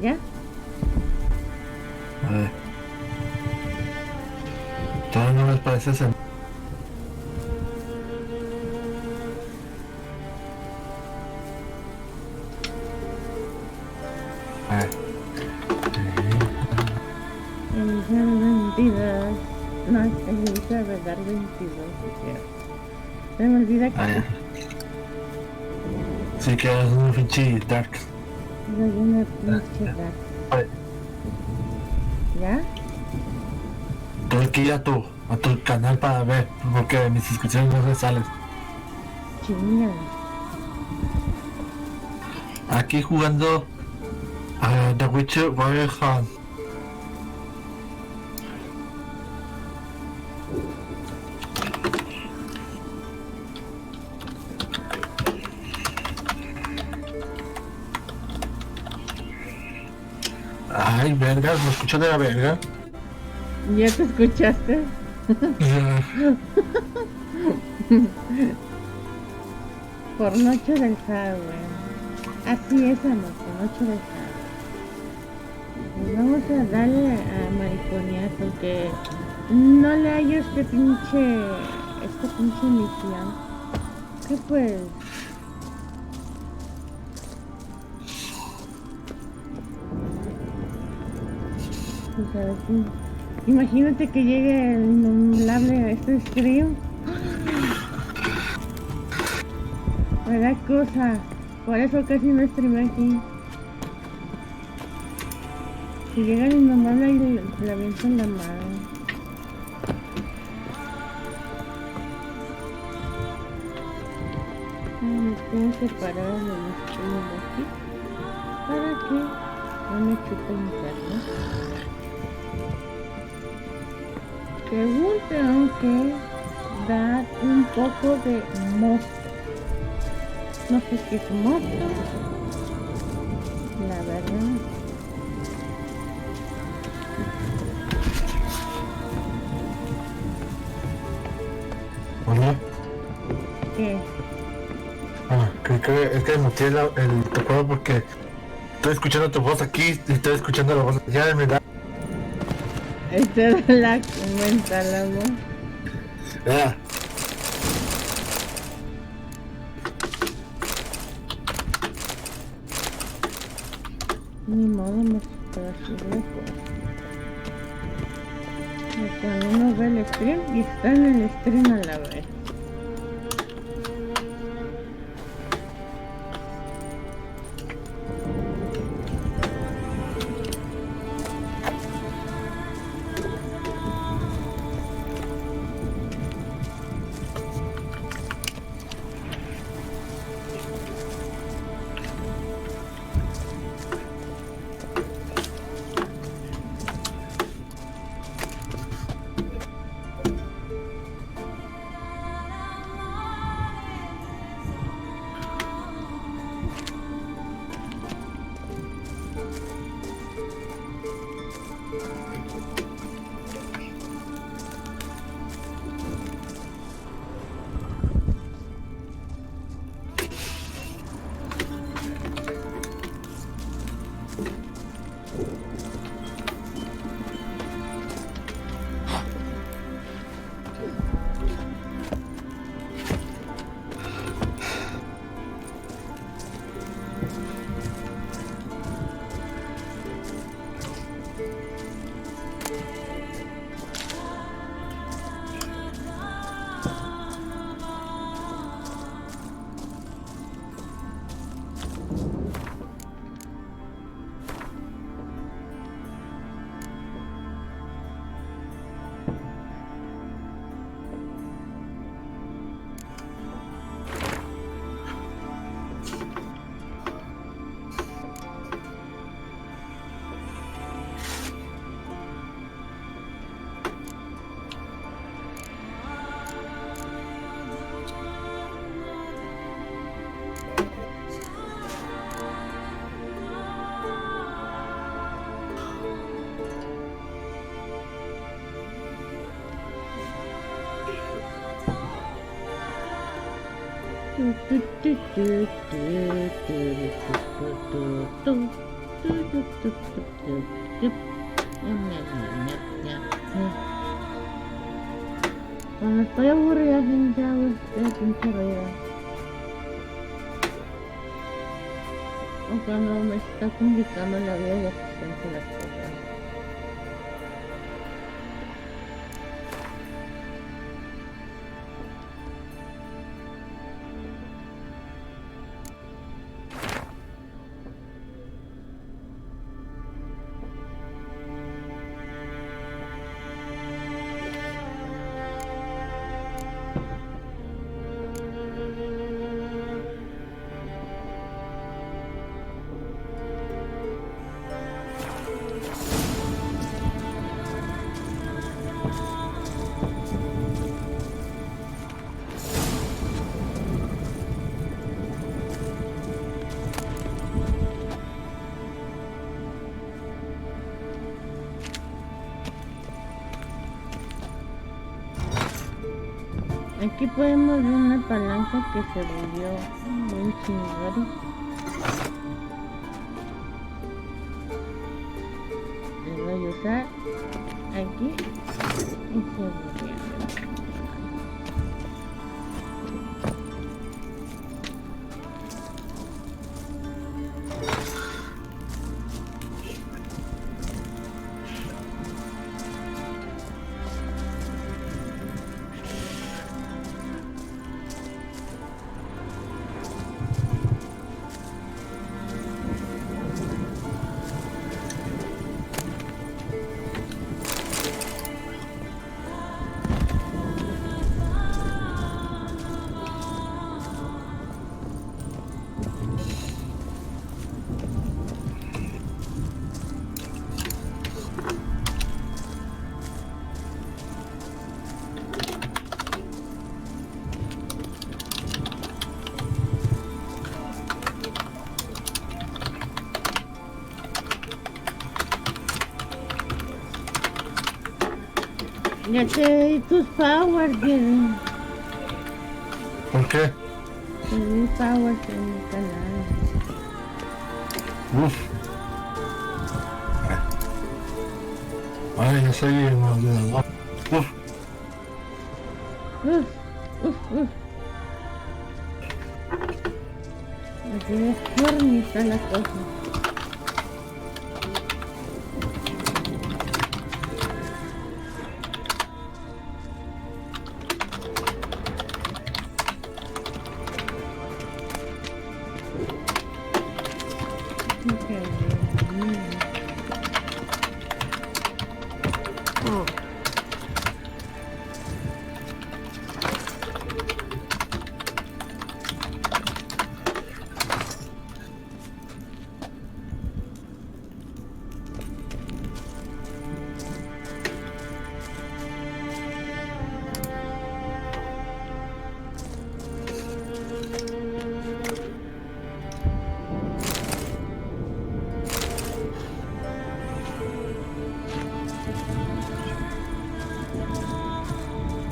¿Ya? A ver. Todavía no me parece ese. A ver. Elizabeth 22. No, es Elizabeth 22. Se me olvida Ah, que ya. Sí, que es un pinche dark. soy una pinche dark. A ver, ¿Ya? tengo que ir a tu canal para ver, porque mis inscripciones no se salen. Chingada. Aquí jugando a The Witcher Warrior Hunt. Ay, verga, me escucho de la verga. ¿Ya te escuchaste? Por noche del Halloween. Así es, amor, por noche del Halloween. Pues vamos a darle a mariconear porque no le hallo esta pinche misión. ¿Qué pues? Pues a ver si... Imagínate que llegue el innombrable a este stream. Me da cosa. Por eso casi no streamé aquí. Si llega el innombrable y le avientan la mano. Me tengo que parar el stream aquí para que no me chupe internet. Según tengo que dar un poco de mosto. No sé qué es mosto, la verdad. Hola. ¿Qué? Ah, creo que es que muteé el tocado porque estoy escuchando tu voz aquí y estoy escuchando la voz allá de mi lado. Esta era la mental, amor. Ya. Ni modo, me puedo hacer pues. Cuando uno ve el stream y está en el stream a la vez. Cuando estoy aburrida, gente, hago este pinche ruido. O cuando me está complicando la vida y asistencia las cosas. Aquí podemos ver una palanca que se volvió muy chingón. Le voy a usar aquí y se volvió. Ya te di tus powers, Jerry. ¿Por qué? Te di powers en mi canal. Uf. Ay, ya soy emocionado. Uf. Uf. Así de horny está la cosa.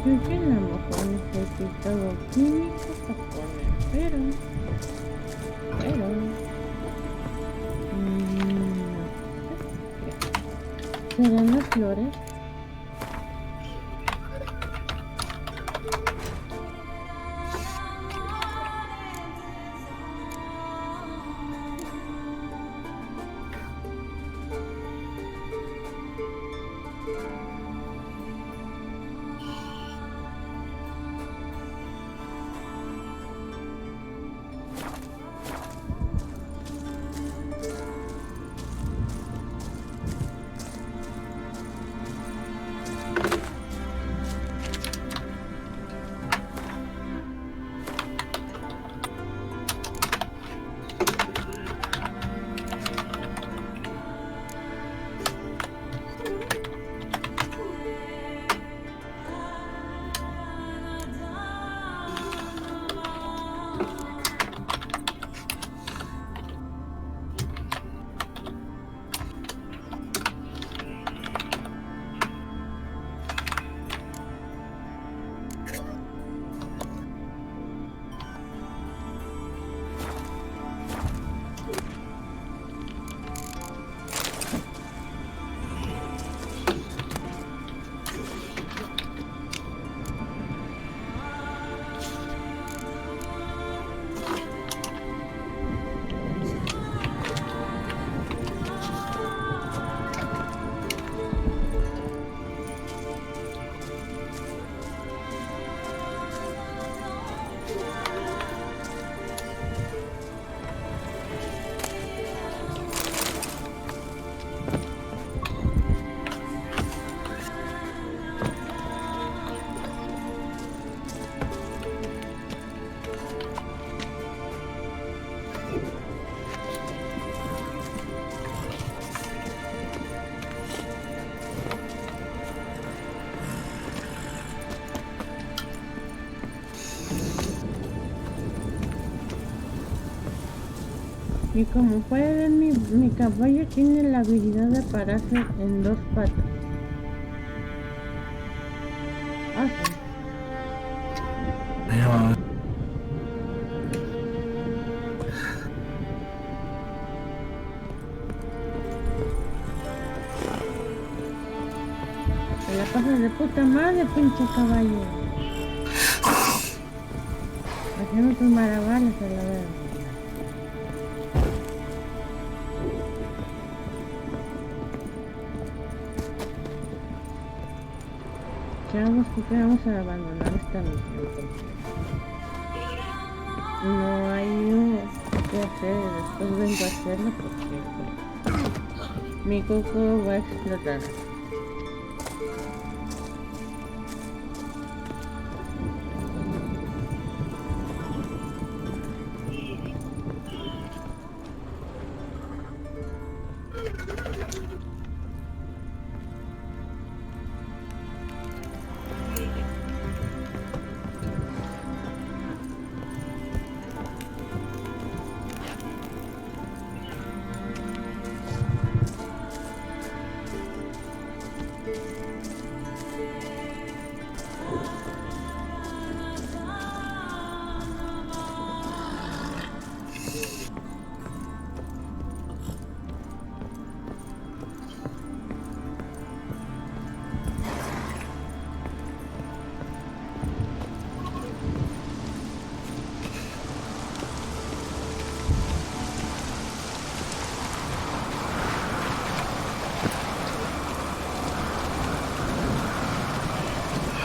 Creo que a lo mejor necesito algo químico para poner, pero no sé. ¿Serán las flores? Y como pueden ver, mi caballo tiene la habilidad de pararse en dos patas. Ah, sí. Yo, Te la pasas de puta madre, pinche caballo. Haciendo tus malabares a la vez. Chavos, ¿por qué vamos a abandonar esta misión? Porque no hay que hacer. Después vengo a hacerlo porque mi coco va a explotar.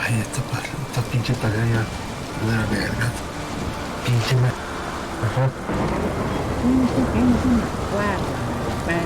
ay, esta pinche tarea de la verga. Pinche mejor. Es una cuadra.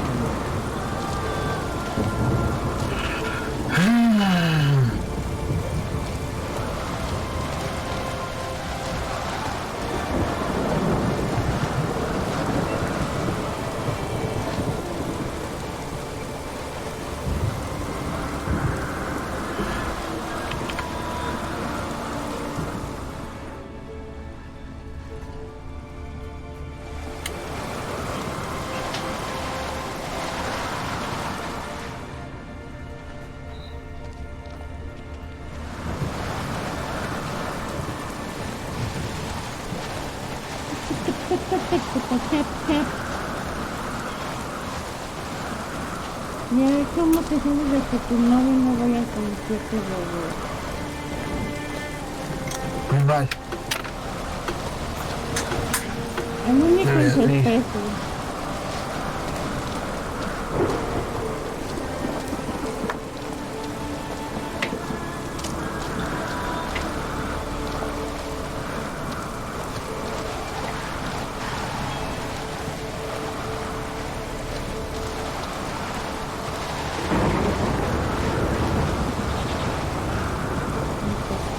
Y a ver cómo te sientes de que tu novio no vaya al concierto de... Pues vale. El único en sus pesos.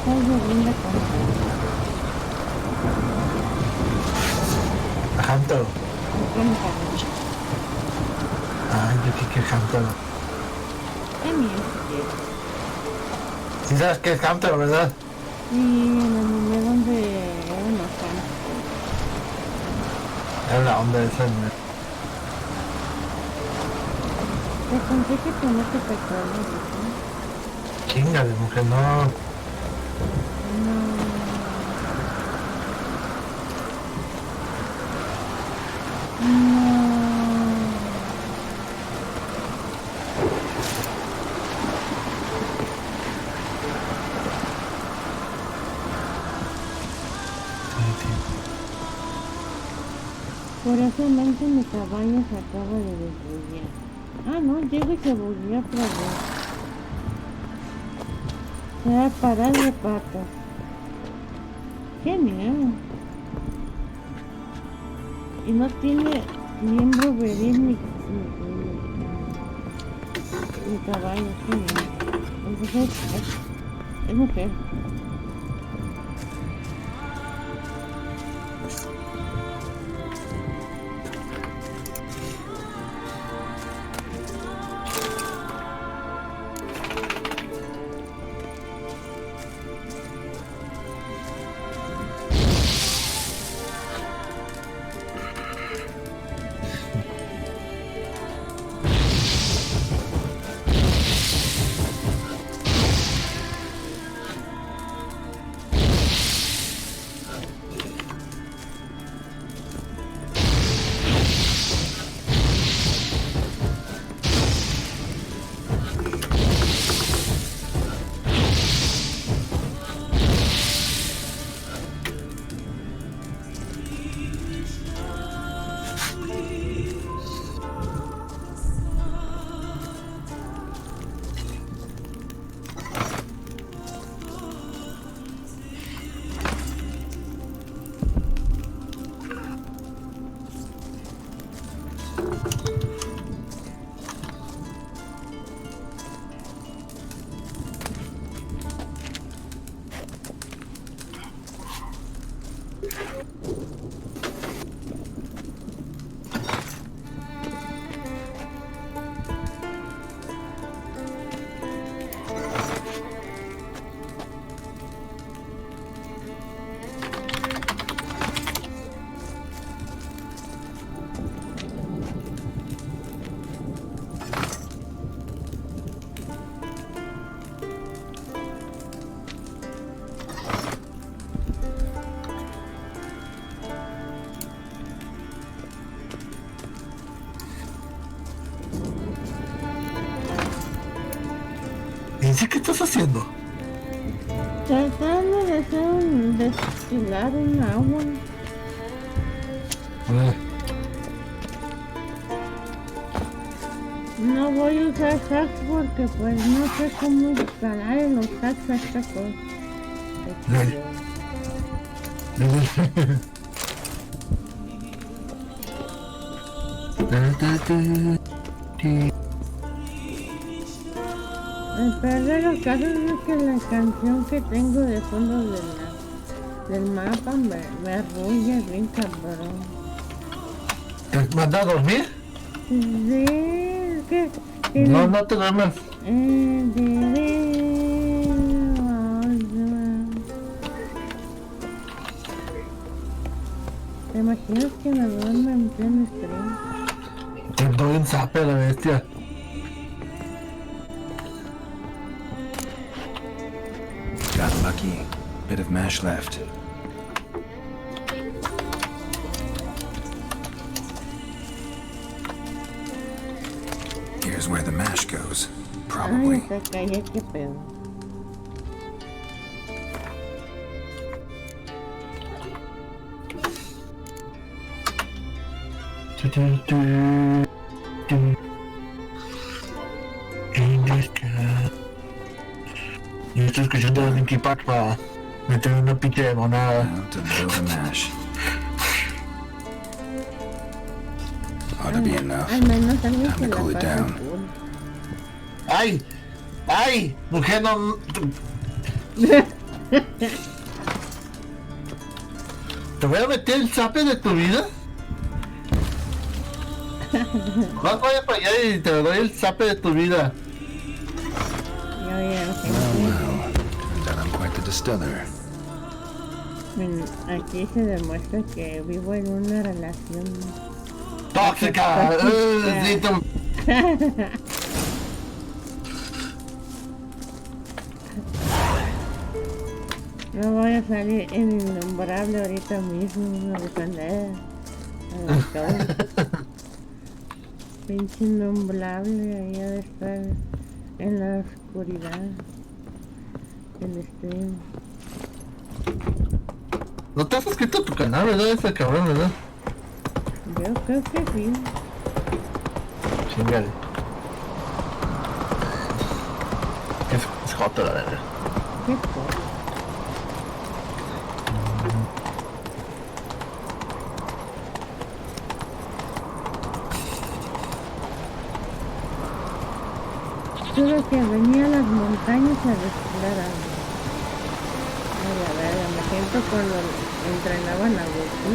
Estás bebiendo con... Hunter. ¿Qué me parece? Ay, yo qué Hunter. También. Sí sabes qué es Hunter, ¿verdad? Sí, en el anime donde eran los campos. Es la onda esa, ¿no? Te conté que ponerte petróleo, ¿no? Chinga de mujer, no. No. Curiosamente mi caballo se acaba de desbullar. Ah, no, llega y se volvió otra vez. Se va a parar de patas. Genial. Y no tiene miembro viril mi caballo, genial. Entonces es mujer. ¿Sí qué estás haciendo? Tratando de destilar un agua. No voy a usar sax porque pues no sé cómo instalar en los sax a esta cosa. El peor de los casos es que la canción que tengo de fondo del mapa me arrulla bien cabrón. ¿Te mandas a dormir? Sí, es que... No, no te duermas. ¿Te imaginas que me duerme en pleno stream? Te doy un zape a la bestia. Got lucky. Bit of mash left. Here's where the mash goes. Probably. Ay, te callé, qué pedo. Yo estoy escuchando a Linkin Park para meter una pinche de monada. Now to boil the mash. Ought to be enough. Al menos alguien Time se to la cool it pasa down. cool. ¡Ay! ¡Ay! Mujer, no... ¿Te voy a meter el zape de tu vida? Vas vaya para allá y te doy el zape de tu vida. Ya, Well, turns out I'm quite the distiller. aquí se demuestra que vivo en una relación ¡Tóxica! Sí, no voy a salir en innombrable ahorita mismo, me defender. Pinche innombrable, ahí ha de estar en la oscuridad. El stream. No te has suscrito a tu canal, ¿verdad? Ese cabrón, ¿verdad? Yo creo que sí. Chingale. Es joto, la verdad. ¿Qué cosa? Tuve que venir a las montañas a respirar agua. Ay, a ver, me siento cuando entrenaban a Goku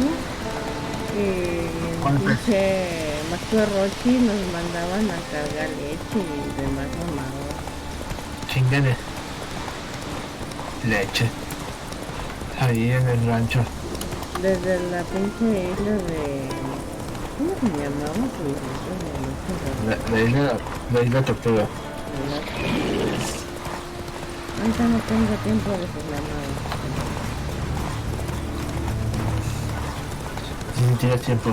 y pinche Maestro Rochi nos mandaban a cargar leche y demás mamadas. Chingale. Leche. Ahí en el rancho. Desde la pinche isla de... ¿Cómo se llamaba? La isla Tortuga. Ahorita no tengo tiempo de sus llamadas. Sí, tienes tiempo.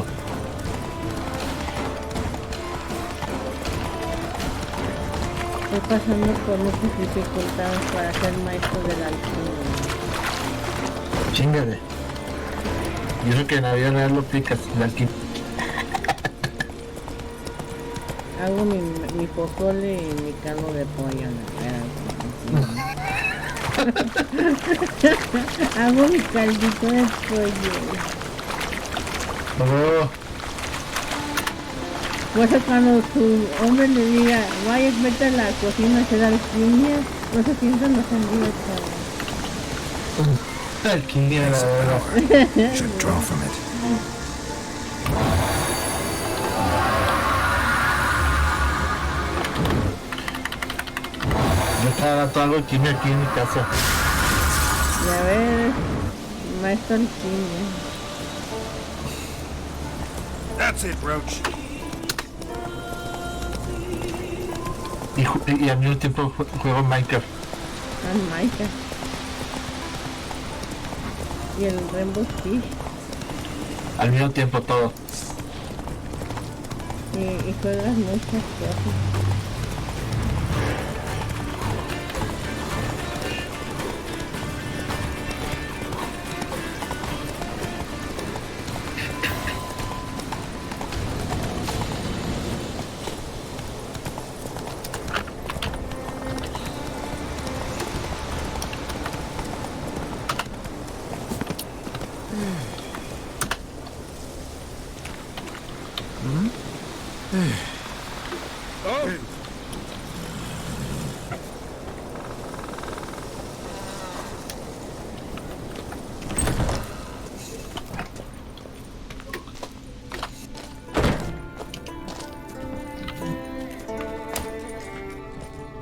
Estoy pasando por muchas dificultades para ser maestro del alquimia. Chingale. Y eso que en la vida real lo picas, la alquimia. Hago mi pozole y mi caldo de pollo, hago mi caldito de pollo. Oh. Pues cuando su hombre le diga, vaya, vete a la cocina a hacer alquimia, no se sientan ofendidos, chavos. Alquimia, la verdad. Should draw from it. Yo estaba dando algo alquimia aquí en mi casa. Ya ves, maestro alquimia. That's it, Roach. Y al mismo tiempo juego Minecraft. Ah, Minecraft. Y el Rainbow Six. Al mismo tiempo todo. Y juegas muchas cosas.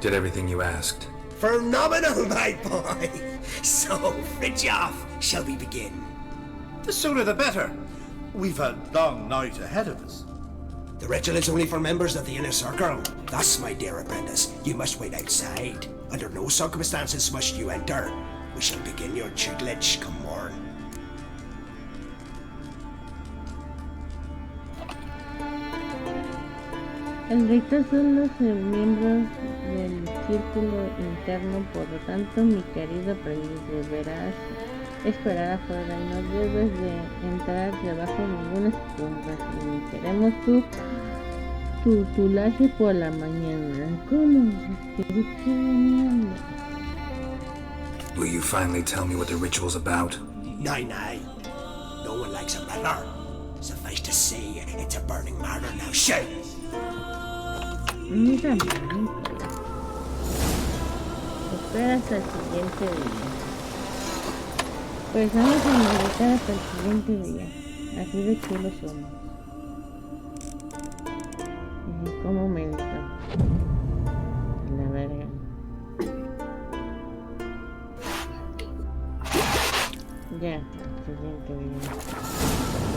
Did everything you asked. Phenomenal, my boy! So, Fridtjof, shall we begin? The sooner the better. We've a long night ahead of us. The ritual is only for members of the inner circle. Thus, my dear apprentice, you must wait outside. Under no circumstances must you enter. We shall begin your tutelage come morn. El rito son los miembros del círculo interno, por lo tanto, mi querido aprendiz, deberás esperar afuera y no debes de entrar debajo de ninguna espuma. Queremos tu tutelaje por la mañana. ¿Cómo? ¿Qué mierda? Will you finally tell me what the ritual's about? Nay. No one likes a murder. Suffice to say, it's a burning matter now. Shout! Mira, espera hasta el siguiente día. Pues vamos a meditar hasta el siguiente día. Así de chulos somos. ¿Y cómo medito? La verga. Ya, siguiente día.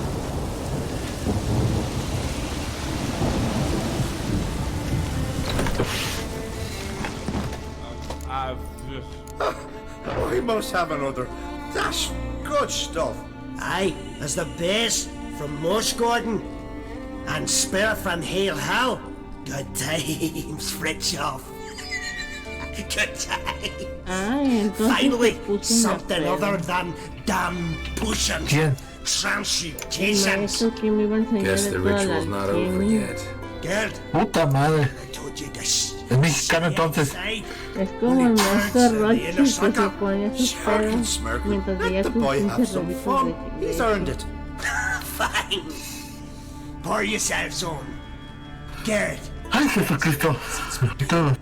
We must have another. That's good stuff. Aye, as the base from Moss Gordon and spare from Hale Hell. Good times, Fritjof. Good times. Ay, entonces Finally, te puso una something prueba. other than damn pushing. ¿Quién? El Transmutations. maestro que me iba a enseñar Guess de the toda la ritual's not over alquimia. yet. Gerd, Puta madre. I told you this. Es mexicano entonces. Es como el maestro Rochi que se ponía sus pedos mientras veía Let the sus boy have 15 some rolitos fun. He's earned it. Fine. Pour yourselves on. Gerd, Ay, Jesucristo. Todo.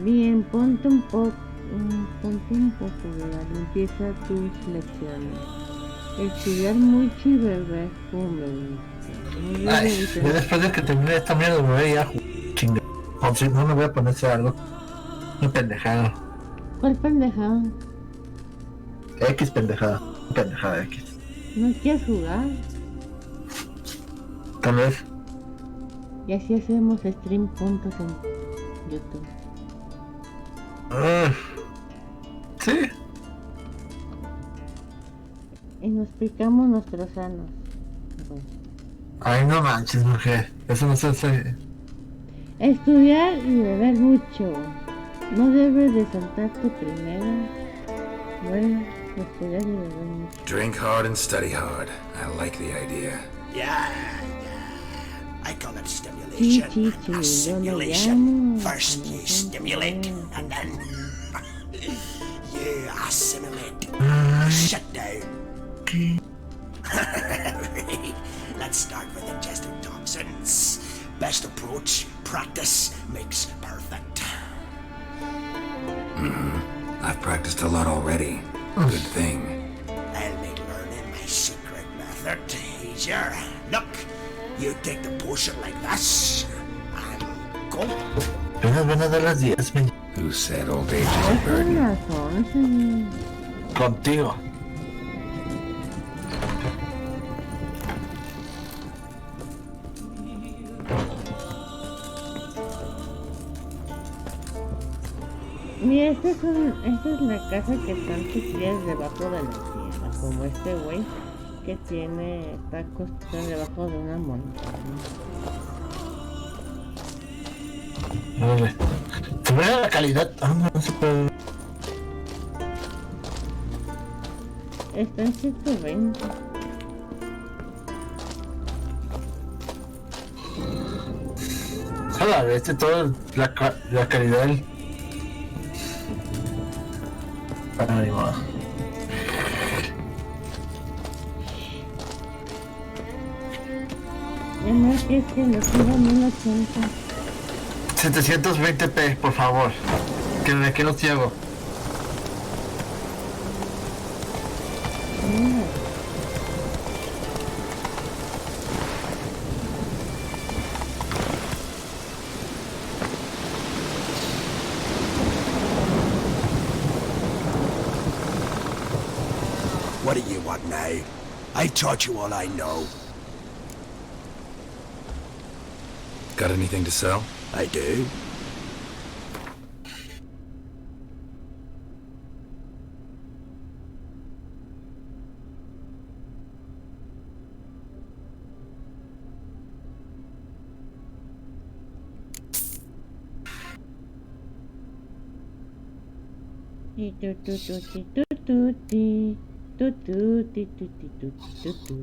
Bien, ponte un poco de la limpieza tus lecciones. Estudiar mucho y beber fume. Ay, yo después de que termine esta mierda me voy a ir a chingar. O si no me voy a ponerse algo. Una pendejada. ¿Cuál pendejada? X pendejada. Pendejada X. ¿No quieres jugar? Tal vez. Y así hacemos stream juntos en YouTube. Sí. Y nos picamos nuestros sanos. Bueno. Ay, no manches, mujer. Eso no se hace. Estudiar y beber mucho. No debes de saltarte primero. Bueno, estudiar y beber mucho. Drink hard and study hard. I like the idea. yeah. I call it stimulation. Sí, A yo le simulation. llamo. First you stimulate, and then you assimilate. Shut down. let's start with ingesting toxins. Best approach, practice makes perfect. I've practiced a lot already. Good thing. I'll make learning my secret method easier. Look, you take the potion like this, and go. Apenas van a dar las 10, men. Who said old age is a Son burden? las 11. Contigo. Mira, esta es la casa que están tus pies debajo de la tierra, como este güey que tiene tacos que están debajo de una montaña. Vale. Se ve la calidad. No se puede. Está en 120. Ojalá, todo la calidad del. Ay, ma. Además que es que lo subo a 1080. 720p, por favor. Que de aquí no ciego. Mira. What do you want now? I've taught you all I know. Got anything to sell? I do. Y tu tu tu ti tu tu ti tu tu ti tu ti tu tu tu.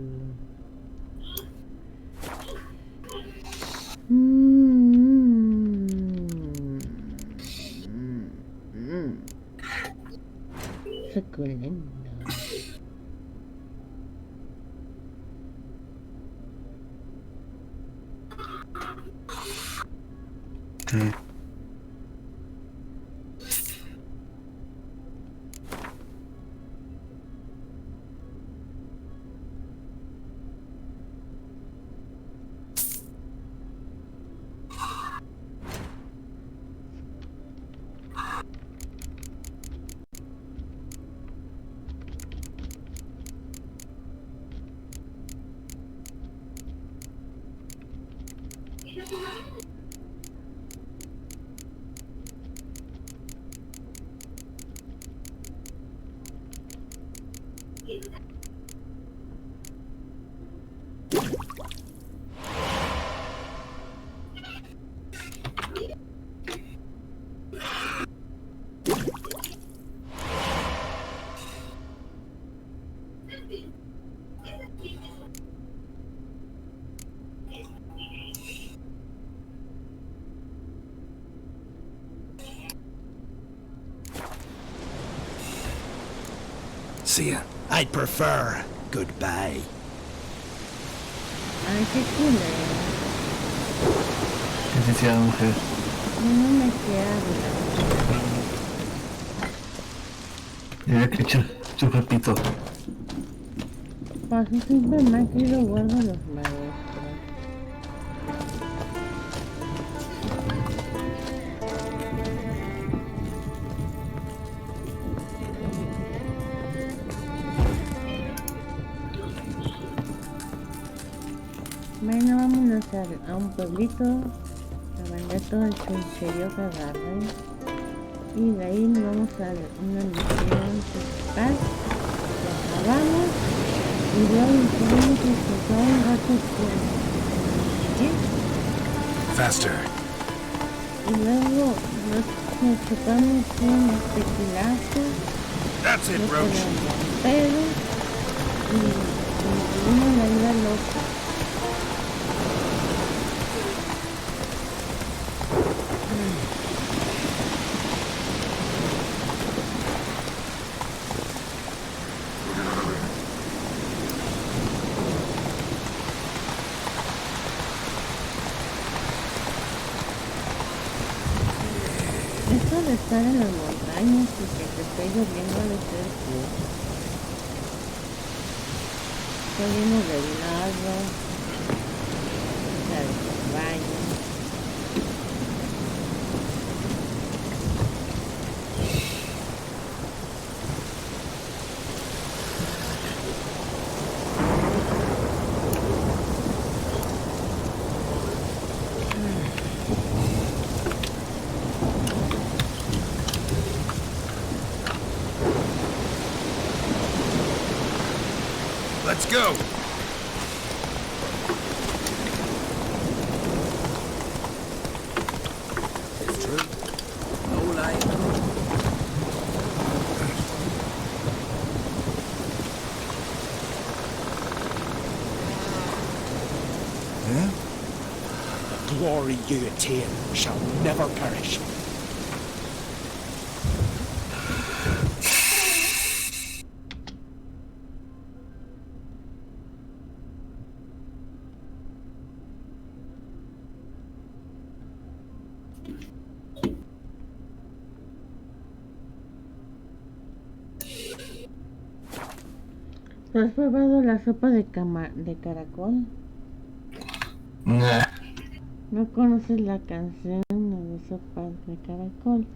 Suculento. Sí. See ya. I'd prefer goodbye. Ay, qué culero. ¿Qué decía la mujer? No me queda. Mira que yo repito. Paso siempre me han querido guardo los maestros. Bueno, vámonos a un pueblito a vender todo el chuncherío que agarren y de ahí nos vamos a una misión principal que acabamos y luego tenemos que encontrar un gato ¿eh? Faster. Y luego nos chupamos un tequilazo, That's it, nos Roach. quedamos pedos y tuvimos la vida loca. Esto de estar en las montañas y que te esté lloviendo de ser cool. Está lleno de lava, de caballos. Let's go! It's true. No lie. Yeah? Glory you attain shall never perish. ¿Tú has probado la sopa de caracol? Nah. ¿No conoces la canción de sopa de caracol?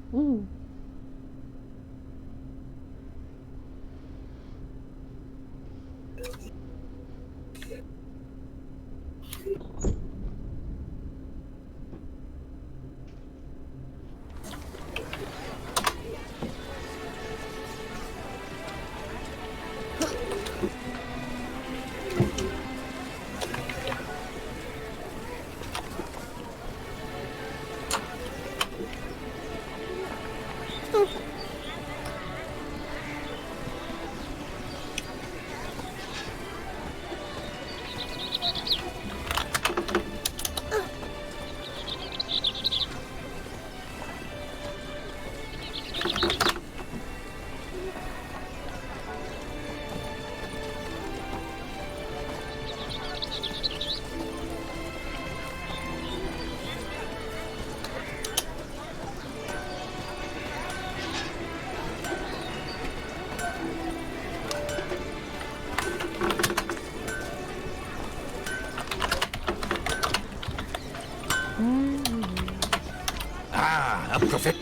Ah, a perfect.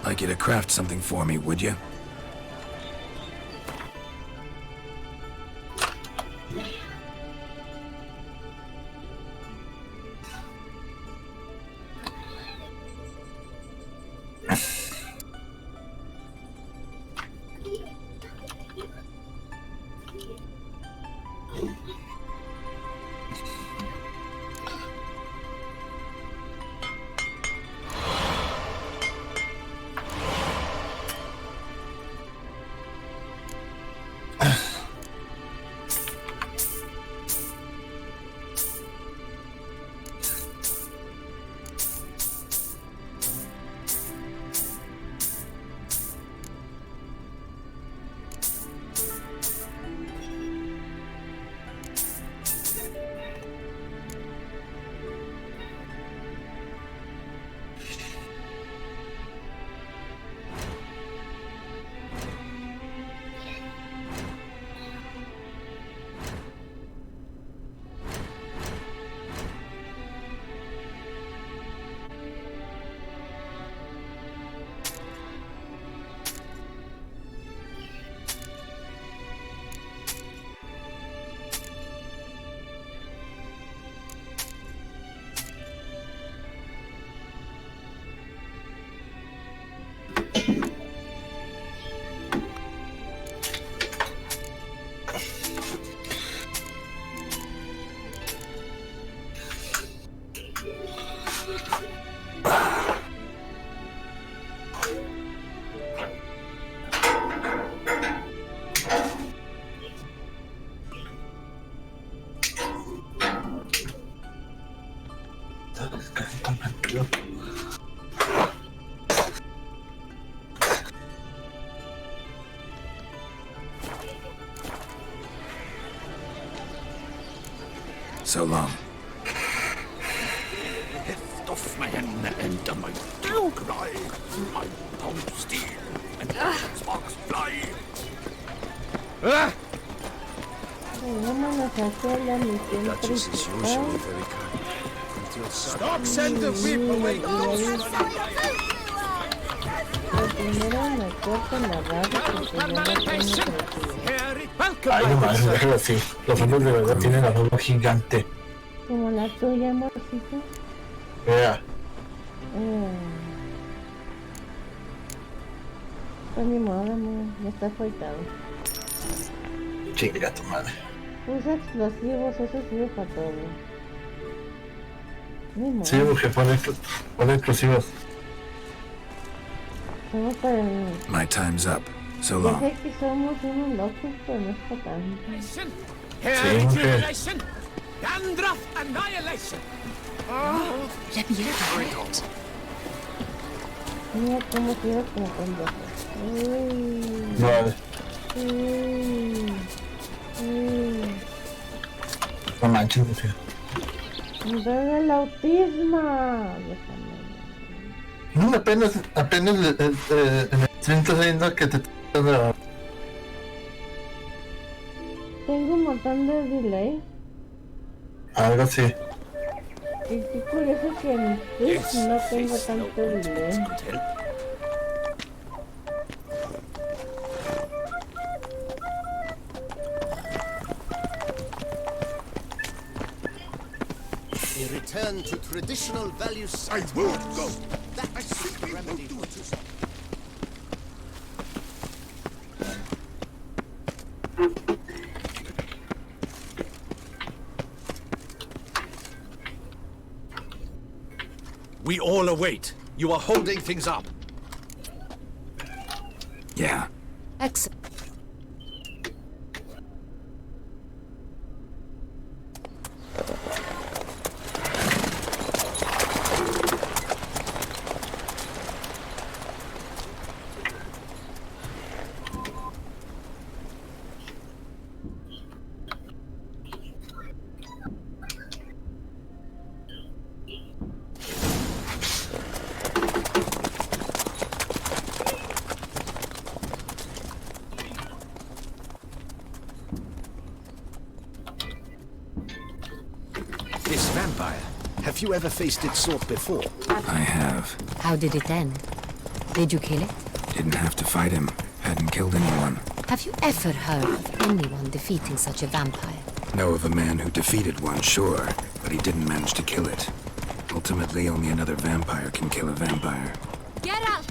Like you to craft something for me, would you? So long. man and my duke ride, my pound steel and sparks fly. Vámonos a hacer la misión Duchess is usually principal. very kind. Until Stop, send the whip away. Lo primero me corto la barra porque ya no tengo creatividad. Ay, no mames, déjalo así. Los hombres de verdad tienen la boca gigante. Como la tuya, amorcito. Vea. Pues ni modo, amor, ya está afeitado. Chinga tu madre. Usa explosivos, eso sirve para todo. Ni modo. Sí, porque pone explosivos. Somos para el... my time's up. So Ya long. sé que somos unos locos, pero no es para tanto. Sí, mujer. Dandruff annihilation. Let me hear it. Mira cómo quiero como pendejo. No, no manches, mujer. Me da el autismo. No, apenas en el stream está saliendo que te estás grabando. Tengo un montón de delay. Algo así. Y qué curioso que en Twitch no tengo tanto delay. A return to traditional values. I won't go. That I simply remedy won't do for it. We all await. You are holding things up. Yeah. Excellent. This vampire. Have you ever faced its sort before? I have. How did it end? Did you kill it? Didn't have to fight him. Hadn't killed anyone. Have you ever heard of anyone defeating such a vampire? Know of a man who defeated one, sure, but he didn't manage to kill it. Ultimately, only another vampire can kill a vampire. Geralt!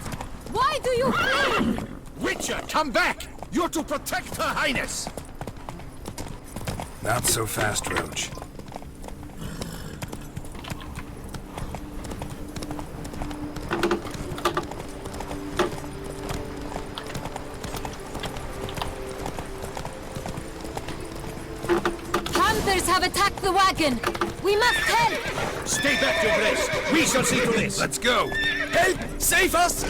Why do you flee? Witcher, come back! You're to protect Her Highness! Not so fast, Roach. Hunters have attacked the wagon! We must help! Stay back, Your Grace! We shall see to this! Let's go! Help! Save us!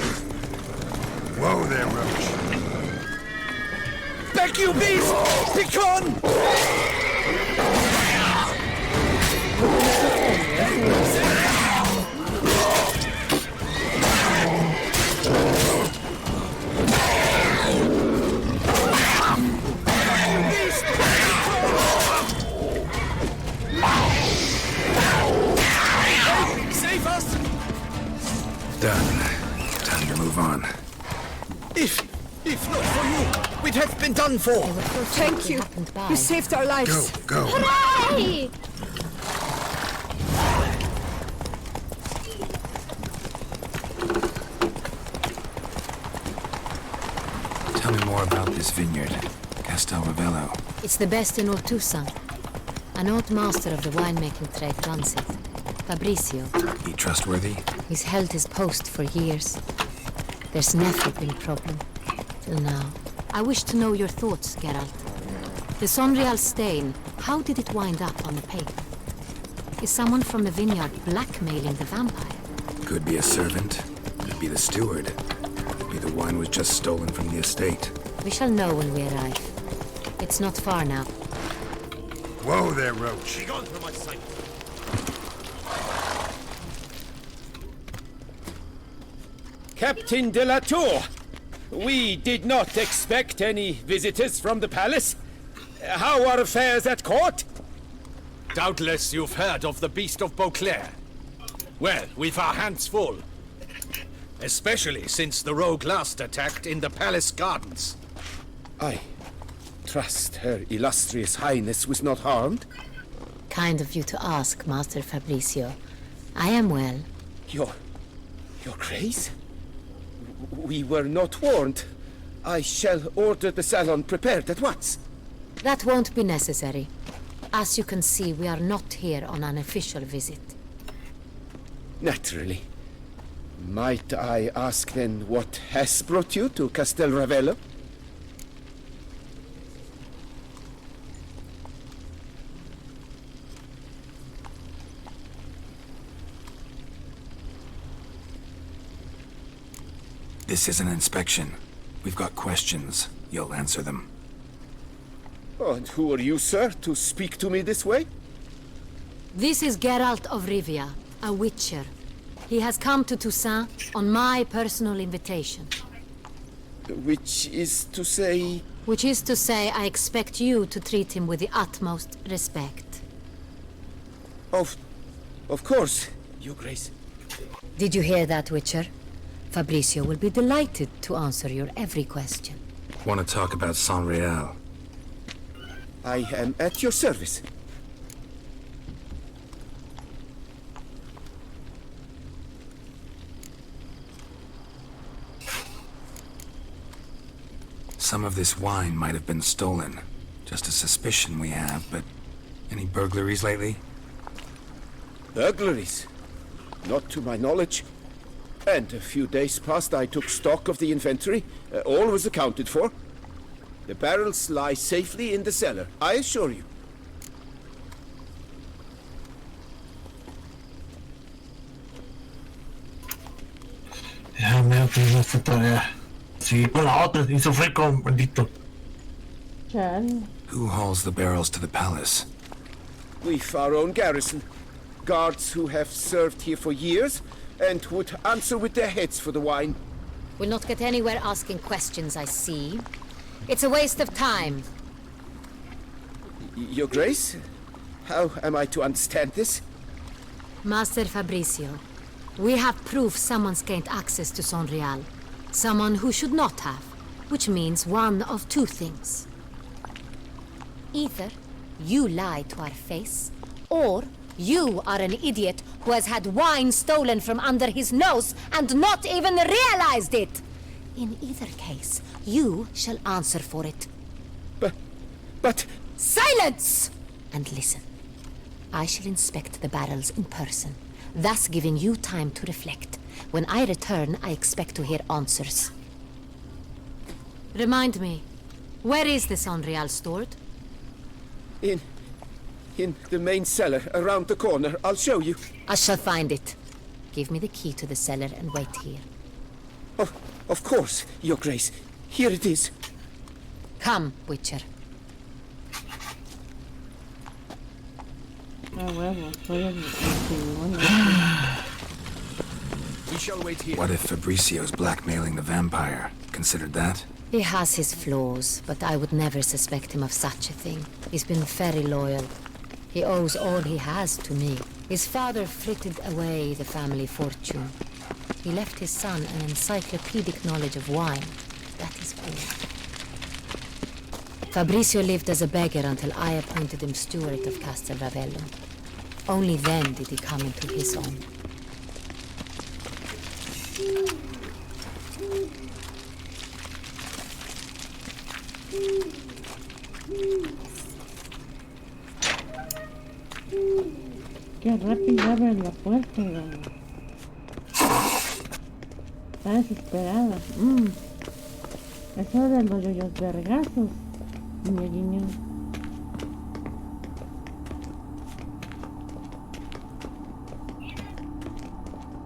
Whoa there, Roach. Back, you beast! Begone! Save us! Done. Time to move on. If not for you, we'd have been done for. Thank you. You saved our lives. Go. Hooray! Tell me more about this vineyard. Castelravello. It's the best in Ortusan. An old master of the winemaking trade runs it. Fabricio. He trustworthy? He's held his post for years. There's never been a problem. Till now. I wish to know your thoughts, Geralt. The Sonreal stain, how did it wind up on the paper? Is someone from the vineyard blackmailing the vampire? Could be a servant. Could be the steward. Could be the wine was just stolen from the estate. We shall know when we arrive. It's not far now. Whoa there, Roach. Begone from my sight. Captain de la Tour. We did not expect any visitors from the palace. How are affairs at court? Doubtless you've heard of the Beast of Beauclair. Well, we've our hands full. Especially since the rogue last attacked in the palace gardens. I trust Her Illustrious Highness was not harmed. Kind of you to ask, Master Fabricio. I am well. Your Grace? We were not warned. I shall order the salon prepared at once. That won't be necessary. As you can see, we are not here on an official visit. Naturally. Might I ask then what has brought you to Castel Ravello? This is an inspection. We've got questions. You'll answer them. Oh, and who are you, sir, to speak to me this way? This is Geralt of Rivia, a witcher. He has come to Toussaint on my personal invitation. Which is to say... Which is to say, I expect you to treat him with the utmost respect. Of course, Your Grace. Did you hear that, Witcher? Fabricio will be delighted to answer your every question. Want to talk about San Real? I am at your service. Some of this wine might have been stolen. Just a suspicion we have, but any burglaries lately? Burglaries? Not to my knowledge. And a few days past I took stock of the inventory. All was accounted for. The barrels lie safely in the cellar, I assure you. Déjame hacer esta tarea. Sí, con la otra, y sufrí con maldito. Chale. Who hauls the barrels to the palace? We've our own garrison. Guards who have served here for years and would answer with their heads for the wine. We'll not get anywhere asking questions, I see. It's a waste of time. Your Grace? How am I to understand this? Master Fabricio, we have proof someone's gained access to San Real. Someone who should not have, which means one of two things. Either you lie to our face, or you are an idiot who has had wine stolen from under his nose and not even realized it. In either case, you shall answer for it. But... Silence! And listen. I shall inspect the barrels in person, thus giving you time to reflect. When I return, I expect to hear answers. Remind me, where is the San Real stored? In the main cellar, around the corner. I'll show you. I shall find it. Give me the key to the cellar and wait here. Of course, Your Grace. Here it is. Come, Witcher. Ah, huevo, soy el chingón. We shall wait here. What if Fabricio's blackmailing the vampire? Considered that? He has his flaws, but I would never suspect him of such a thing. He's been very loyal. He owes all he has to me. His father frittered away the family fortune. He left his son an encyclopedic knowledge of wine. That is all. Fabricio lived as a beggar until I appointed him steward of Castel Ravello. Only then did he come into his own. Qué rápido abre la puerta, güey. Está desesperada. Eso de los yoyos vergazos. Guiño, guiño.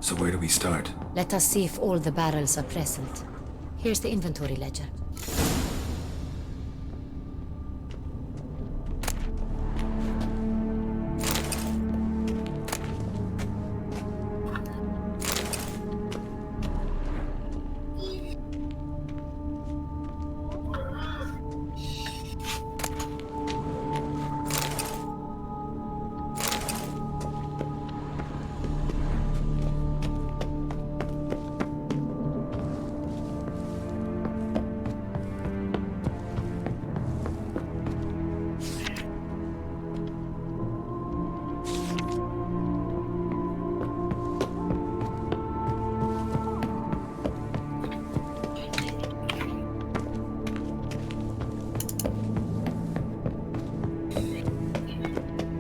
So where do we start? Let us see if all the barrels are present. Here's the inventory ledger.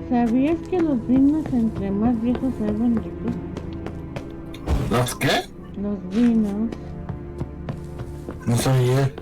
¿Sabías que los vinos entre más viejos se vuelven ricos? ¿Los qué? Los vinos. No sabía.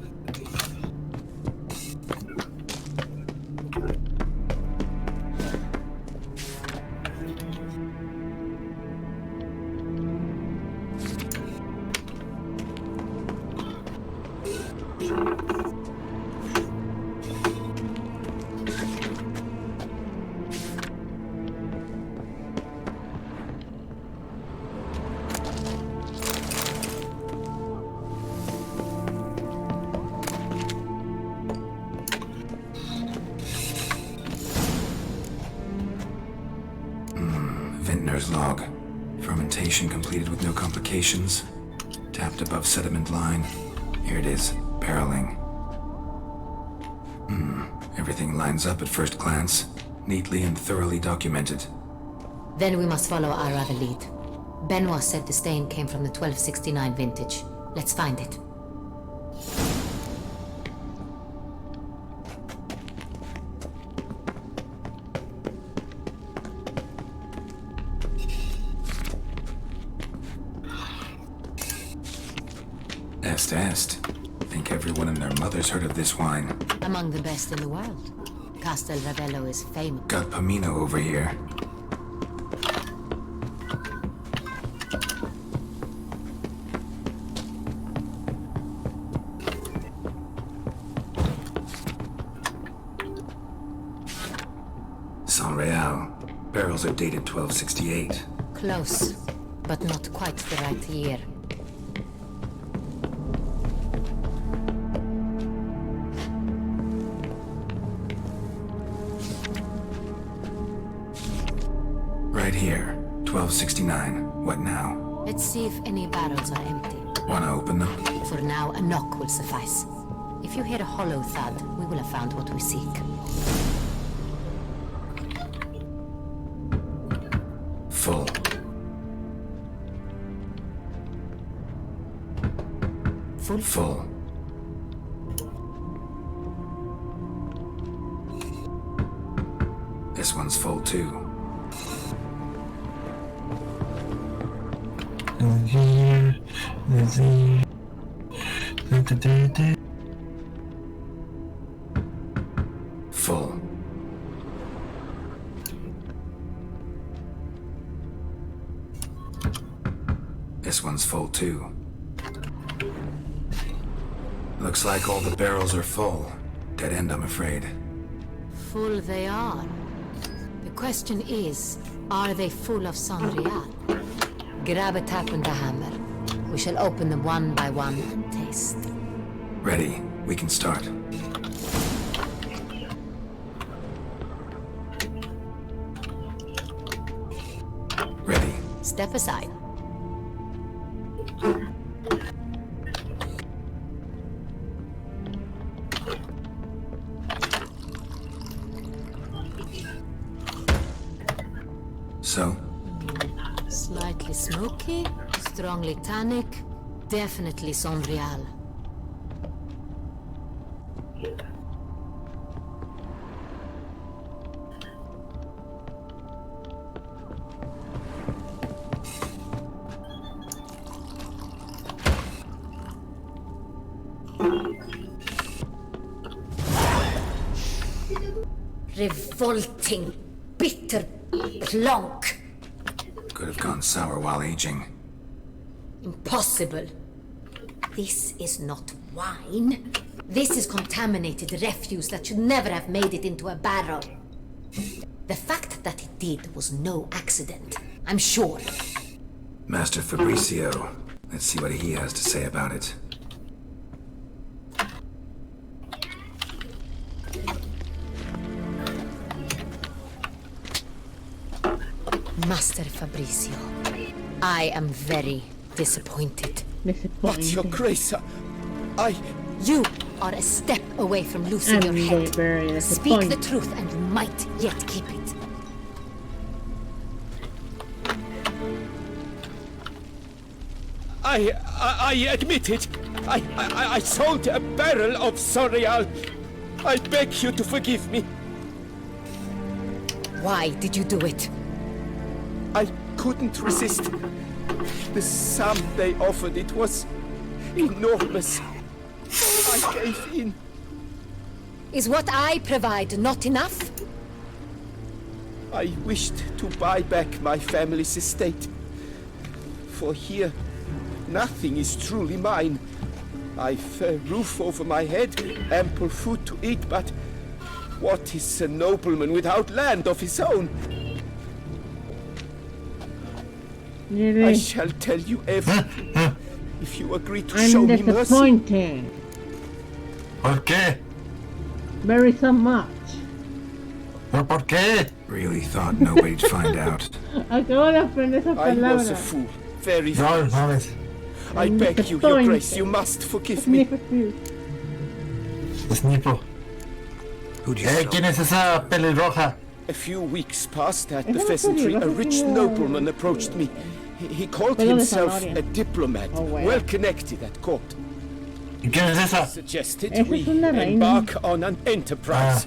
Vintner's log. Fermentation completed with no complications. Tapped above sediment line. Here it is. Barreling. Everything lines up at first glance. Neatly and thoroughly documented. Then we must follow our other lead. Benoit said the stain came from the 1269 vintage. Let's find it. Est. Think everyone and their mother's heard of this wine. Among the best in the world. Castel Ravello is famous. Got Pomino over here. San Real. Barrels are dated 1268. Close, but not quite the right year. Right here. 1269. What now? Let's see if any barrels are empty. Wanna open them? For now, a knock will suffice. If you hear a hollow thud, we will have found what we seek. Full. Full. This one's full too. Full. This one's full too. Looks like all the barrels are full. Dead end, I'm afraid. Full they are. The question is, are they full of sangria? Grab a tap and a hammer. We shall open them one by one and taste. Ready. We can start. Ready. Step aside. So? Slightly smoky, strongly tannic, definitely Sonreal. Revolting, bitter plonk. Could have gone sour while aging. Impossible. This is not wine. This is contaminated refuse that should never have made it into a barrel. The fact that it did was no accident, I'm sure. Master Fabricio. Let's see what he has to say about it. Master Fabricio, I am very disappointed. But your grace, You are a step away from losing your head. very Speak the disappointed. truth and you might yet keep it. I admit it. I sold a barrel of Sonreal. I beg you to forgive me. Why did you do it? I couldn't resist. The sum they offered, it was enormous. I gave in. Is what I provide not enough? I wished to buy back my family's estate. For here, nothing is truly mine. I've a roof over my head, ample food to eat, but what is a nobleman without land of his own? I shall tell you everything if you agree to show I'm me mercy. disappointed. ¿Por qué? Very so much. ¿Pero por qué? Really thought nobody'd find out. Acabo de aprender esa I was a palabra. fool, very No, foolish. mames. I beg you, Your Grace, you must forgive me. Es Nipo. Who'd you ¿Quién es esa pelirroja? A few weeks passed at the Esa pheasantry, a pelirroja rich tiene- nobleman approached me. He called Pelo de himself zanahoria. a diplomat, Oh, wow. well connected at court. ¿Y quién es esa? Suggested Esa we es una reina. embark on an enterprise.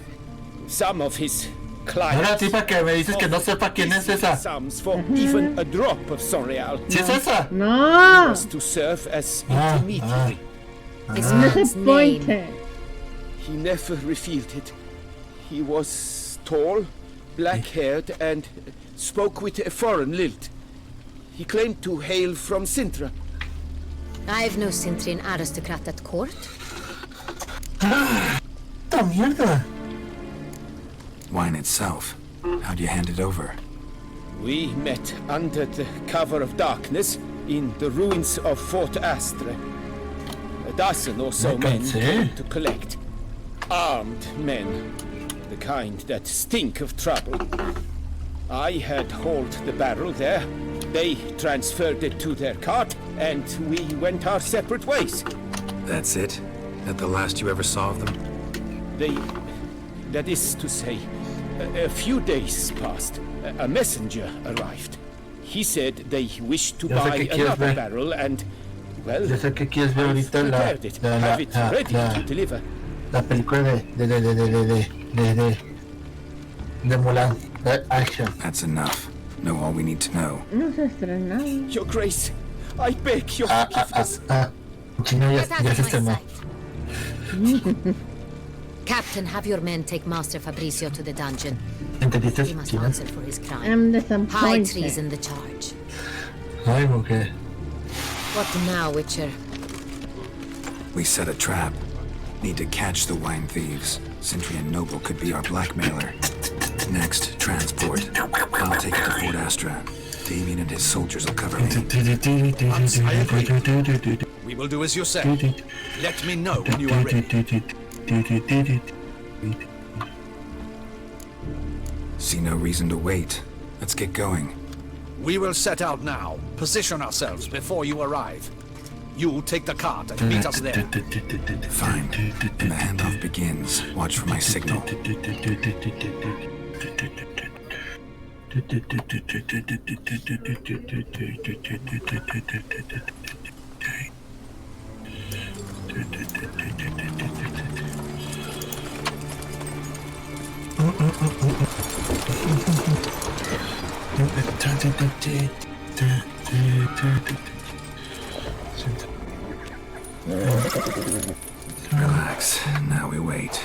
Some of his Ahora clients tipa que me dices que no sepa quién es esa. sums for even a drop of Sonreal. ¿Sí es esa? No. Was to serve as Ah, intermediary. This I'm man's name. disappointed. He never revealed it. He was tall, black-haired, and spoke with a foreign lilt. He claimed to hail from Sintra. I've no Cintrian aristocrat at court. ¡Esta mierda! Wine itself. How'd you hand it over? We met under the cover of darkness in the ruins of Fort Astre. A dozen or so Okay, men see? came to collect. Armed men. The kind that stink of trouble. I had hauled the barrel there. They transferred it to their cart, and we went our separate ways. That's it? That the last you ever saw of them? That is to say, a few days passed. A messenger arrived. He said they wished to Ya sé buy que quieres another ver. barrel, and, well, Ya sé que quieres ver I've ahorita prepared it. Have it ready to deliver. la película de Mulan. Live action. That's enough. Know all we need to know. No se ha estrenado. Your Grace, I beg your forgiveness. Chino ya, Get out ya of se my estrenó. sight. Captain, have your men take Master Fabricio to the dungeon. ¿Entendiste, He must Chino? answer for his crime. I'm High disappointed. treason the charge. Ay, mujer. What now, Witcher? We set a trap. Need to catch the wine thieves. Sentry and Noble could be our blackmailer. Next, transport. I'll take it to Fort Astra. Damien and his soldiers will cover me. We will do as you say. Let me know when you are ready. See no reason to wait. Let's get going. We will set out now. Position ourselves before you arrive. You take the cart and meet us there. Fine. When the handoff begins, watch for my signal. Relax. Now we wait.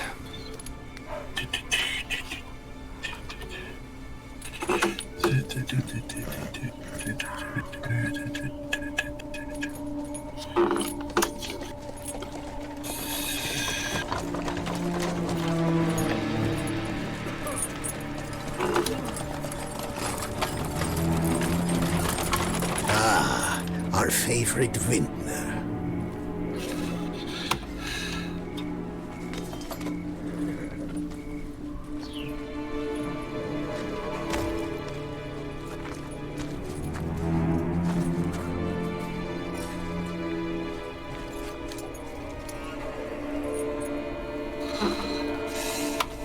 Our favorite vintner.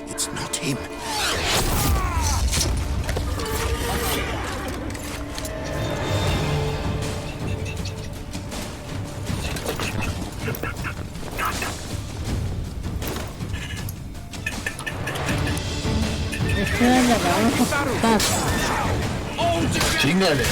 It's not him. Vamos a putar. Chingale.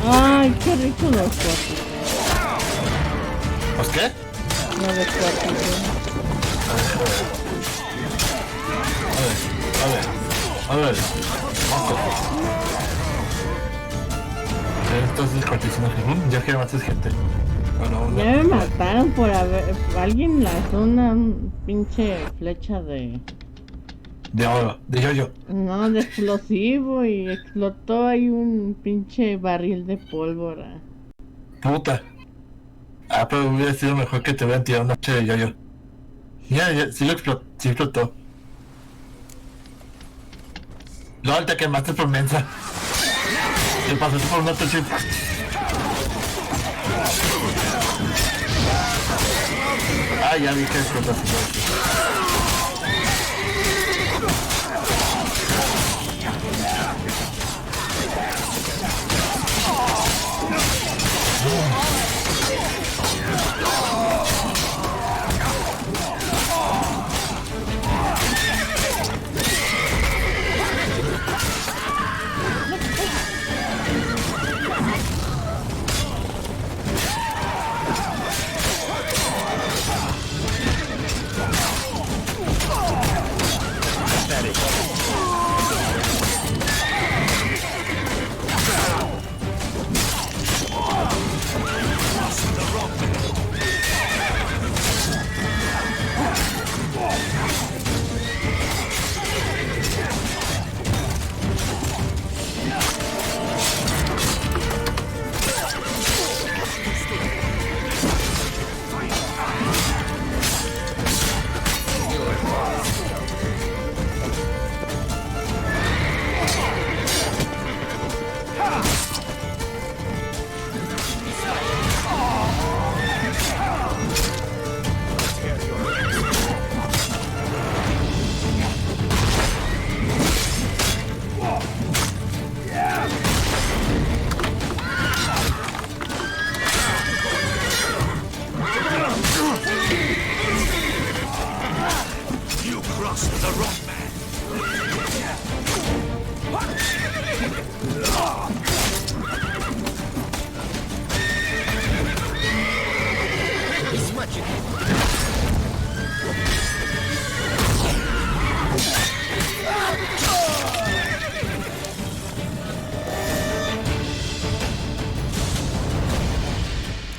Ay, qué rico los cuates. ¿Pues qué? No los cuates. A ver. Entonces, continuación, ya que más es gente. Bueno, Ya me mataron por haber... Alguien lanzó una pinche flecha de... De oro, de yo. No, de explosivo y explotó ahí un pinche barril de pólvora. Puta. Ah, pero hubiera sido mejor que te hubieran tirado una noche de yo. Ya, sí explotó. LOL, te quemaste por mensa. Te pasaste por una noche. Ah, ya vi que explotaste.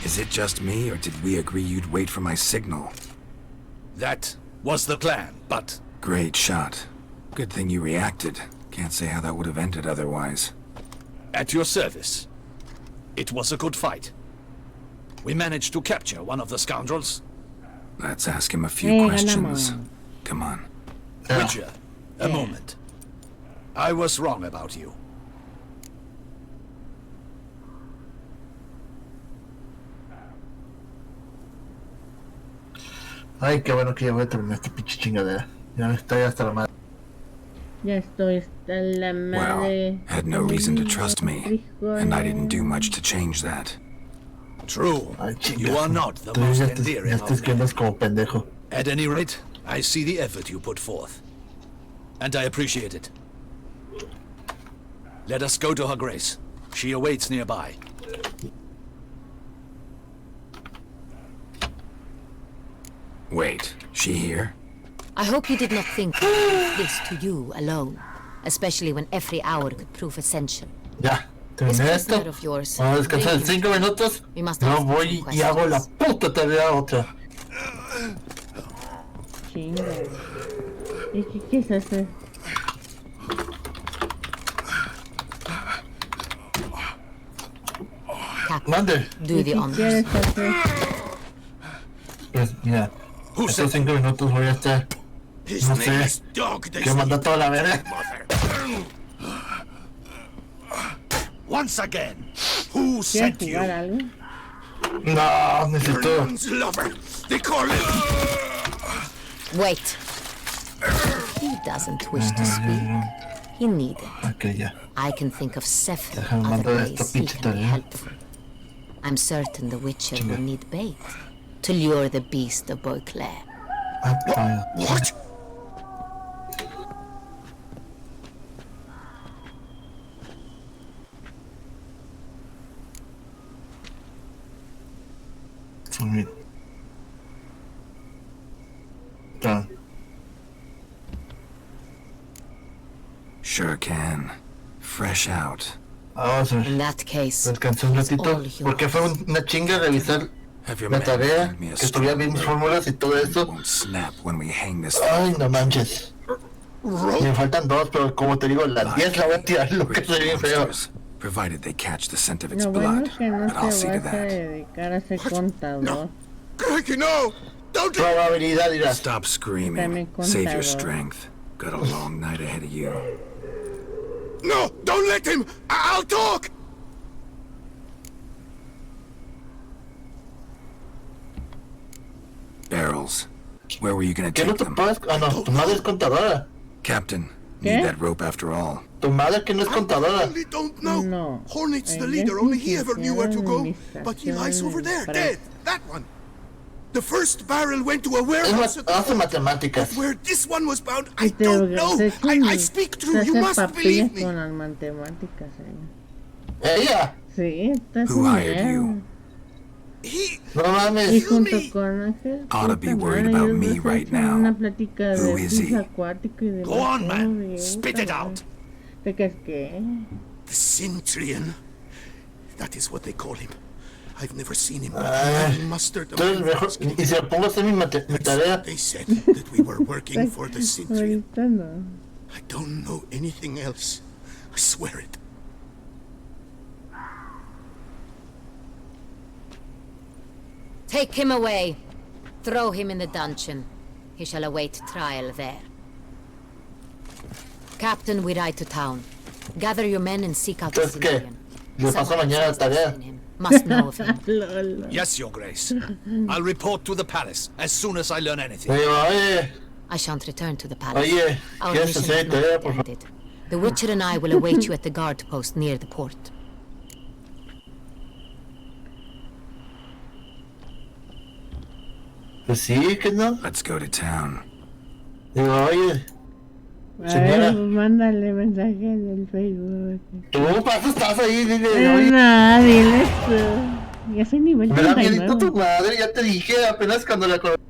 Is it just me, or did we agree you'd wait for my signal? That was the plan, but... Great shot. Good thing you reacted. Can't say how that would have ended otherwise. At your service. It was a good fight. We managed to capture one of the scoundrels. Let's ask him a few questions. ganamos. Come on. Witcher, a moment. I was wrong about you. Ay, qué bueno que ya voy a terminar esta pinche chingadera. Ya estoy hasta la madre. Ya estoy hasta la madre. Well, had no reason to trust me, and I didn't do much to change that. True. Ay, You are not the Tú most ya endearing te of men. quedas como pendejo. At any rate, I see the effort you put forth. And I appreciate it. Let us go to Her Grace. She awaits nearby. Wait, she here? I hope you did not think I did this to you alone, especially when every hour could prove essential. Ya, This terminé esto. prisoner of yours, Vamos a descansar bring him. 5 minutos. We must No ask him voy some y hago la questions. puta tarea otra. chingo. ¿Y qué quieres hacer? Captain, Mande. do the ¿Qué honors. quieres hacer? Pues mira, estos 5 minutos voy a estar, no sé, que manda toda la verga. Once again, who ¿Quieres sent you? jugar algo? No, necesito. Vernon's lover. They call him. Wait. He doesn't wish to speak. He needed. Ok, ya. I can think of several Déjame other mandar ways esta he pinche can be tarea. helpful. I'm certain the Witcher will need bait to lure the beast of Beauclair. Ah, What? submit. Done. Sure can. Fresh out. Vamos a ver. In that case, Descansé un it's ratito all yours. porque fue una chinga revisar Have your la men tarea, find me a que estuviera bien mis strong fórmulas y todo rope. eso. Won't snap when we hang this. Ay, no manches. Me faltan 2, pero como te digo, las 10 la voy a tirar, lo que soy bien feo. Monsters, provided they catch the scent of its Lo bueno blood. es que no But I'll se see vas to a that. dedicar a ser contador. Crikey, no! Don't do Probabilidad, dirás. Stop screaming. También Save your contador. strength. Got a long night ahead of you. No! Don't let him! I'll talk! Barrels. Where were you gonna ¿Qué no take te them? puedes? Ah, no, tu madre es contadora. Captain, ¿Qué? need that rope after all. Tu madre que no es contadora. Really don't know. No. Hornet's the Ella leader, es only he ever knew where to go. licenciada en But he lies over there, administración dead. That one. The first barrel went to a Es warehouse. hace matemáticas. Where this one was bound, Y I te don't know. I se speak true. You hace must papillas believe me. con las matemáticas, Ella. Sí, está Who hired bien. you? He No Y mames. junto con Ángel, Ought to be puta worried madre, about ellos me dos right echan now. Una plática Who de is he? piso acuático y de Go on, vapor, man. y Spit puta it out. madre. ¿Te crees qué? the Centurion. That is what they call him. I've never seen him. Ay, He mustered entonces mejor. Y si me pongo a hacer mi tarea. They said that we were working for the Centurion. Ahorita no. I don't know anything else. I swear it. Take him away. Throw him in the dungeon. He shall await trial there. Captain, we ride to town. Gather your men and seek out the Entonces, ¿qué? Centurion. Le paso Someone mañana la has interest tarea. in him. Must know of him. Lol. Yes, Your Grace. I'll report to the palace as soon as I learn anything. Le digo, oye, I shan't return to the palace. oye, Our ¿quieres mission hacer has tarea, not por favor? ended. The Witcher and I will await you at the guard post near the port. Pues sí, que no. Let's go to town. Digo, oye, A Señora. ver, mándale mensaje en el Facebook. tú para eso estás ahí, dile, oye. No, diles tú. Ya soy nivel Me la viejito tu 39. madre, ya te dije apenas cuando la conocí.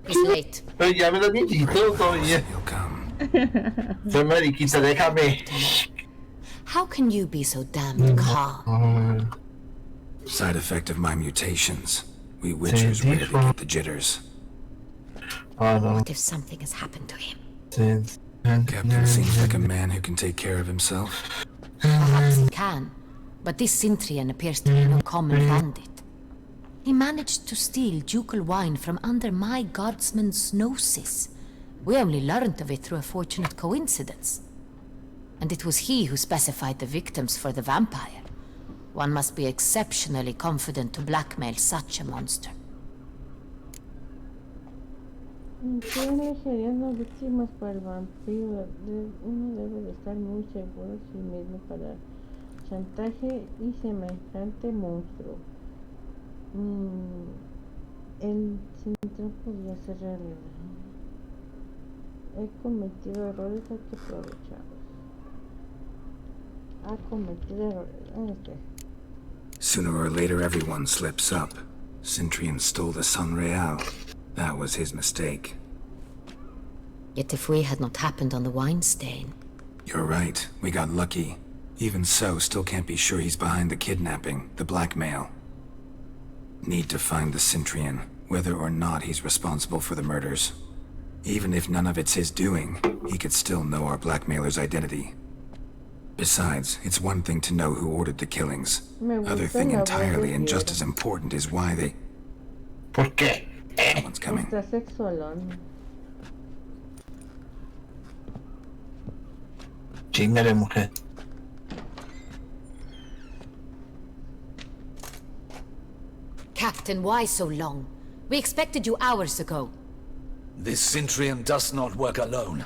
It's late. Pero ya me la viejito todavía. He'll come. Soy mariquita, déjame. How can you be so damn calm? Side effect of my mutations. We Witchers Sí, rarely dijo. get the jitters. Ah, no. What if something has happened to him? Captain seems like a man who can take care of himself. Perhaps he can, but this Centurion appears to be no common bandit. He managed to steal ducal wine from under my guardsman's noses. We only learned of it through a fortunate coincidence. And it was he who specified the victims for the vampire. One must be exceptionally confident to blackmail such a monster. ¿Quiénes serían las víctimas para el vampiro? Uno debe de estar muy seguro de sí mismo para chantaje y semejante monstruo. El síntoma podría ser realidad. He cometido errores, hay que aprovecharlos. Ha cometido errores. Sooner or later, everyone slips up. Centurion stole the Sun Real. That was his mistake. Yet if we had not happened on the wine stain, You're right. We got lucky. Even so, still can't be sure he's behind the kidnapping, the blackmail. Need to find the Centurion, whether or not he's responsible for the murders. Even if none of it's his doing, he could still know our blackmailer's identity. Besides, it's one thing to know who ordered the killings. Me Other gusta thing la voz de entirely and just Piedra. as important is why they... ¿Por qué? Someone's coming. Está sexualón. Chingale, mujer. Captain, why so long? We expected you hours ago. This Centurion does not work alone.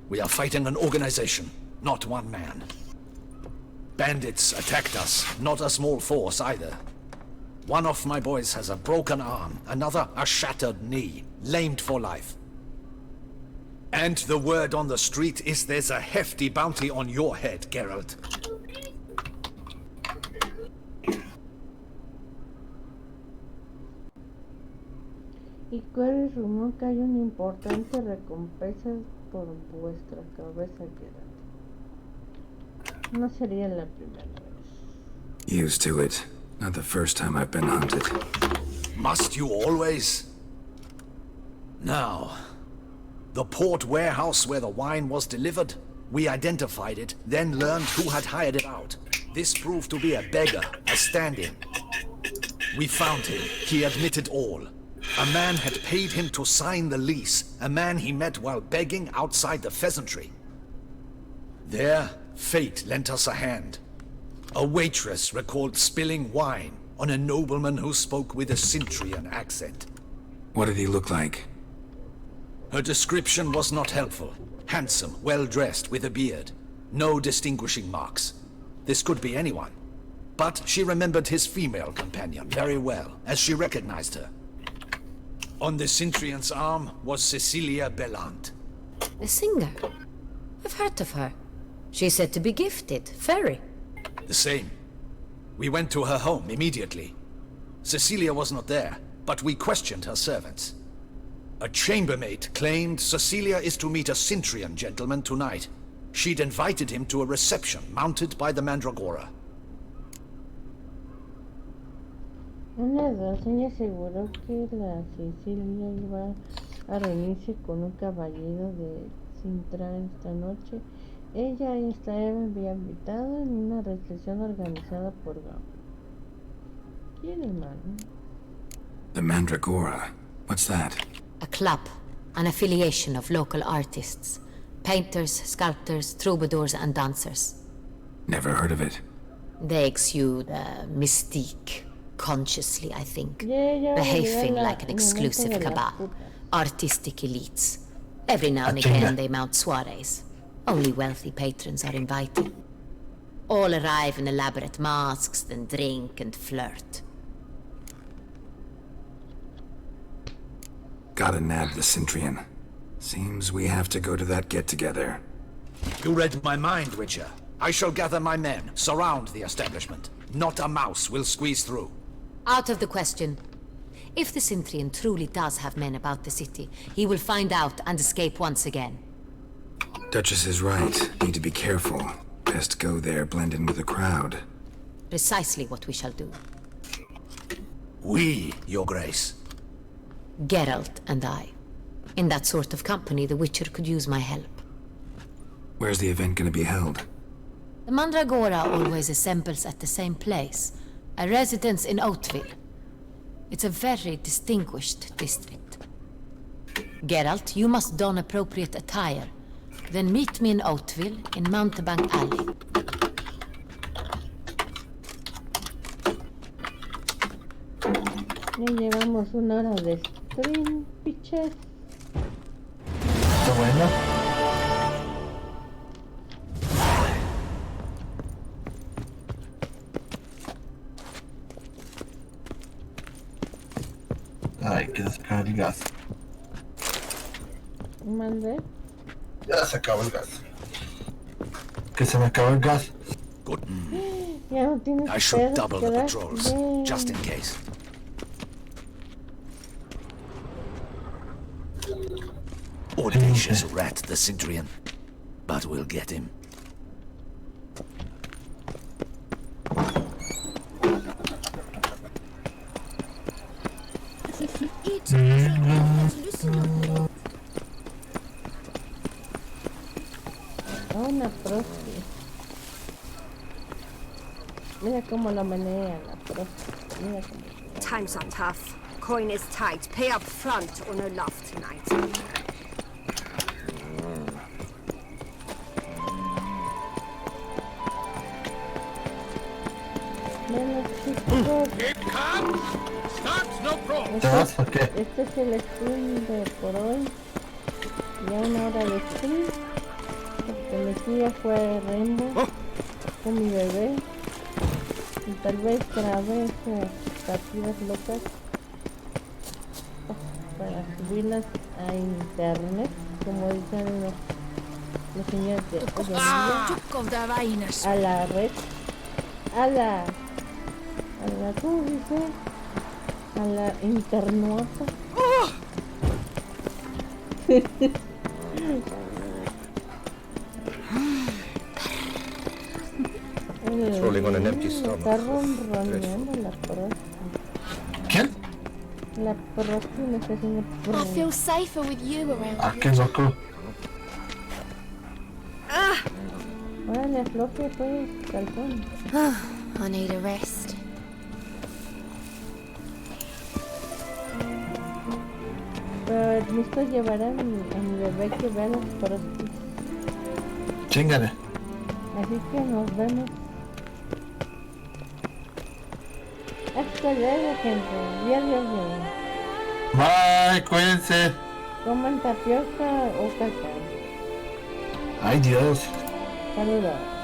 We are fighting an organization, not one man. Bandits attacked us, not a small force either. One of my boys has a broken arm, another a shattered knee, lamed for life. And the word on the street is there's a hefty bounty on your head, Geralt. Y corre el rumor que hay una importante recompensa por vuestra cabeza, Geralt. No sería la primera vez. Used to it. Not the first time I've been hunted. Must you always? Now, the port warehouse where the wine was delivered, we identified it, then learned who had hired it out. This proved to be a beggar, a stand-in. We found him. He admitted all. A man had paid him to sign the lease, a man he met while begging outside the pheasantry. There, fate lent us a hand. A waitress recalled spilling wine on a nobleman who spoke with a Centurion accent. What did he look like? Her description was not helpful. Handsome, well-dressed, with a beard. No distinguishing marks. This could be anyone. But she remembered his female companion very well, as she recognized her. On the Centurion's arm was Cecilia Bellant. The singer? I've heard of her. She's said to be gifted, very. The same. We went to her home immediately. Cecilia was not there, but we questioned her servants. A chambermaid claimed Cecilia is to meet a Centurion gentleman tonight. She'd invited him to a reception mounted by the Mandragora. Una de dos, ella aseguró que la Sicilia iba a reunirse con un caballero de Sintra esta noche. Ella había invitado en una recepción organizada por Gao. ¿Quién, hermano? The Mandragora. What's that? A club, an affiliation of local artists. Painters, sculptors, troubadours and dancers. Never heard of it. They exude mystique, consciously, I think. Yeah, Behaving la- like an el exclusive momento de las cabal. putas. Artistic elites. Every now and again they mount soirees. Only wealthy patrons are invited. All arrive in elaborate masks, then drink and flirt. Gotta nab the Centurion. Seems we have to go to that get-together. You read my mind, Witcher. I shall gather my men, surround the establishment. Not a mouse will squeeze through. Out of the question. If the Centurion truly does have men about the city, he will find out and escape once again. Duchess is right. Need to be careful. Best go there, blend in with the crowd. Precisely what we shall do. We, Your Grace. Geralt and I. In that sort of company, the Witcher could use my help. Where's the event gonna be held? The Mandragora always assembles at the same place, a residence in Oatville. It's a very distinguished district. Geralt, you must don appropriate attire. Then meet me in Oatville, in Mountebank Alley. Ya llevamos una hora de stream, piches. Está bueno. Ay, que se acaba el gas. Mandé. Ya se acabó el gas. Que se me acabó el gas. Good. Ya no tienes I should pedos, double the quedas patrols, bien. just in case. Audacious rat, the Centurion. But we'll get him. buena prosti. Mira cómo lo menea la prosti. Mira cómo. Times are tough. Coin is tight. Pay up front or no love tonight. Bueno, chicos. ¿Te vas o qué? Este es el stream de por hoy. Ya una hora de stream. Porque mi tía fue Rainbow con mi bebé. Y tal vez grabé esas partidas locas para subirlas a internet, como dicen los señores de hoy en día, a la red, a la ¿cómo dice? A la internauta. Rolling on an empty Está stomach. ronroneando la próxima. ¿Quién? La próxima está haciendo I feel safer with you around. Ah, qué loco. Órale, afloje pues, calzón. I need a rest. Pero necesito llevar a mi bebé que vea las próximas. Chingale. Así que nos vemos. Hasta luego, gente. Dios. Bye, cuídense. Coman tapioca o cacao. Ay, Dios. Saludos.